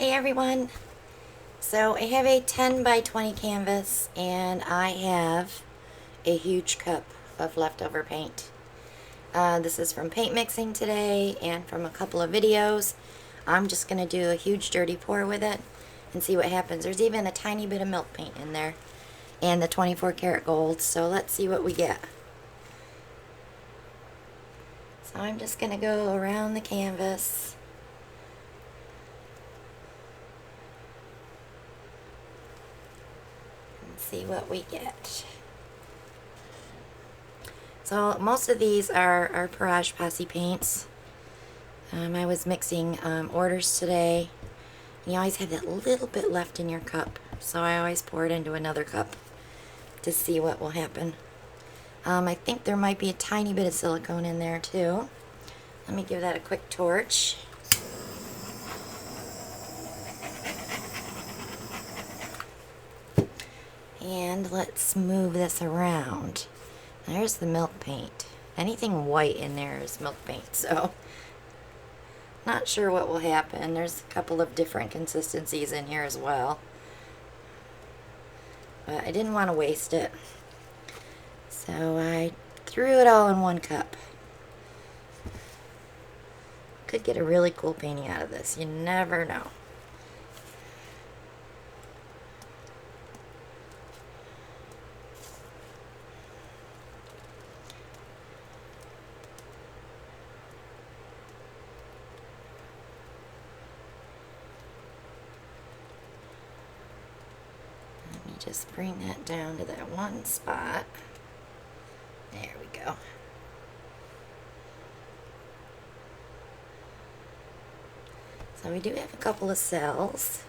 Hey everyone, so I have a 10 by 20 canvas and I have a huge cup of leftover paint. This is from paint mixing today and from a couple of videos. I'm just going to do a huge dirty pour with it and see what happens. There's even a tiny bit of milk paint in there and the 24 karat gold, so let's see what we get. So I'm just going to go around the canvas. See what we get. So most of these are Garage Posse paints. I was mixing orders today. You always have that little bit left in your cup, so I always pour it into another cup to see what will happen. I think there might be a tiny bit of silicone in there too. Let me give that a quick torch. And let's move this around. There's the milk paint. Anything white in there is milk paint, so not sure what will happen. There's a couple of different consistencies in here as well. But I didn't want to waste it, so I threw it all in one cup. Could get a really cool painting out of this. You never know. Just bring that down to that one spot. There we go. So we do have a couple of cells.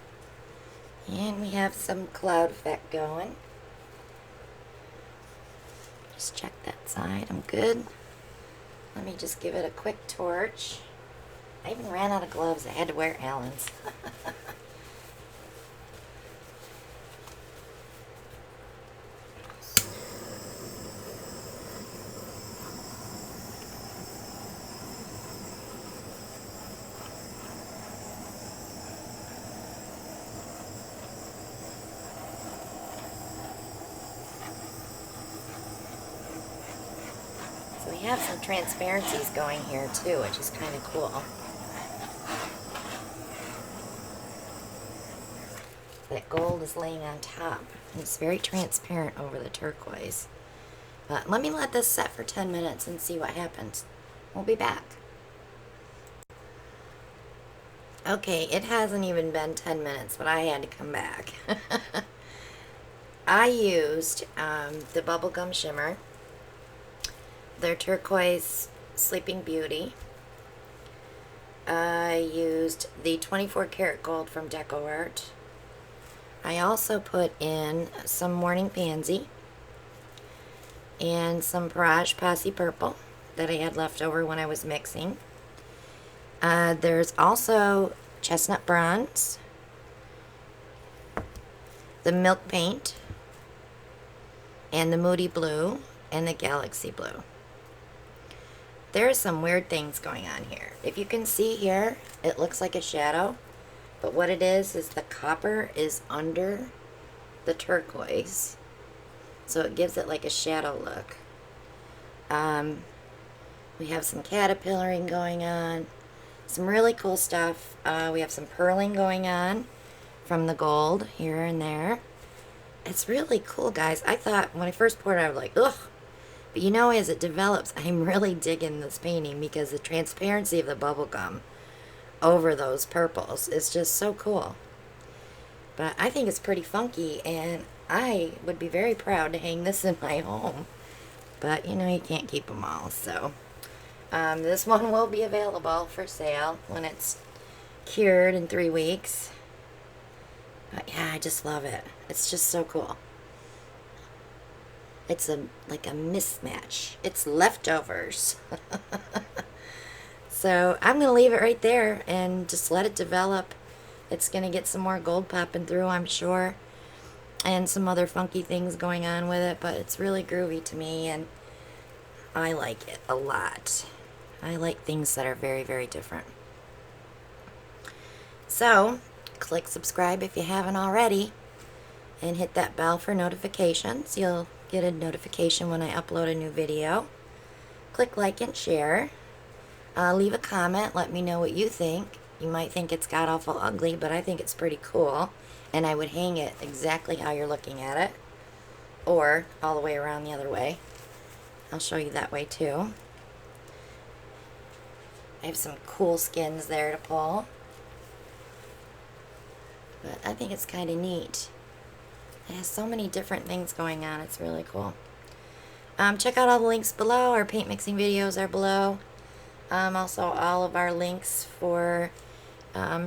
And we have some cloud effect going. Just check that side. I'm good. Let me just give it a quick torch. I even ran out of gloves. I had to wear Allen's. So we have some transparencies going here too, which is kind of cool. That gold is laying on top, and it's very transparent over the turquoise. But let me let this set for 10 minutes and see what happens. We'll be back. Okay, it hasn't even been 10 minutes, but I had to come back. I used the bubblegum shimmer, their turquoise Sleeping Beauty. I used the 24 karat gold from Deco Art. I also put in some Morning Pansy and some Garage Posse purple that I had left over when I was mixing. There's also chestnut bronze, the milk paint, and the Moody blue, and the Galaxy blue. There are some weird things going on here. If you can see here, it looks like a shadow, but what it is the copper is under the turquoise, so it gives it like a shadow look. We have some caterpillaring going on, some really cool stuff. We have some purling going on from the gold here and there. It's really cool, guys. I thought when I first poured it, I was like, ugh. But you know, as it develops, I'm really digging this painting because the transparency of the bubblegum over those purples is just so cool. But I think it's pretty funky, and I would be very proud to hang this in my home. But, you know, you can't keep them all, so this one will be available for sale when it's cured in 3 weeks. But yeah, I just love it. It's just so cool. It's like a mismatch. It's leftovers. So I'm going to leave it right there and just let it develop. It's going to get some more gold popping through, I'm sure. And some other funky things going on with it. But it's really groovy to me, and I like it a lot. I like things that are very, very different. So Click subscribe if you haven't already, and hit that bell for notifications. You'll get a notification when I upload a new video. Click like and share. Leave a comment. Let me know what you think. You might think it's god awful ugly, but I think it's pretty cool. And I would hang it exactly how you're looking at it. Or all the way around the other way. I'll show you that way too. I have some cool skins there to pull. But I think it's kind of neat. It has so many different things going on. It's really cool. Check out all the links below. Our paint mixing videos are below. Also, all of our links for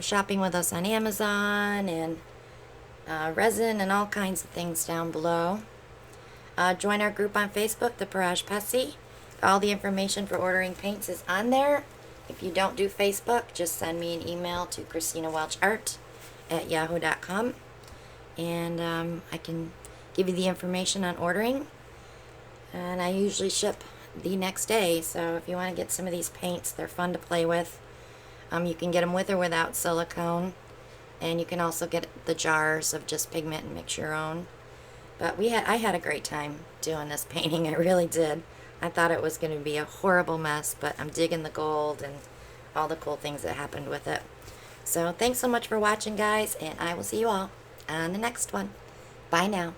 shopping with us on Amazon and resin and all kinds of things down below. Join our group on Facebook, the Barrage Posse. All the information for ordering paints is on there. If you don't do Facebook, just send me an email to Christina Welch Art at yahoo.com, and I can give you the information on ordering. And I usually ship the next day, so if you want to get some of these paints, they're fun to play with. You can get them with or without silicone, and you can also get the jars of just pigment and mix your own. But I had a great time doing this painting. I really did. I thought it was going to be a horrible mess, but I'm digging the gold and all the cool things that happened with it. So thanks so much for watching, guys, and I will see you all on the next one. Bye now.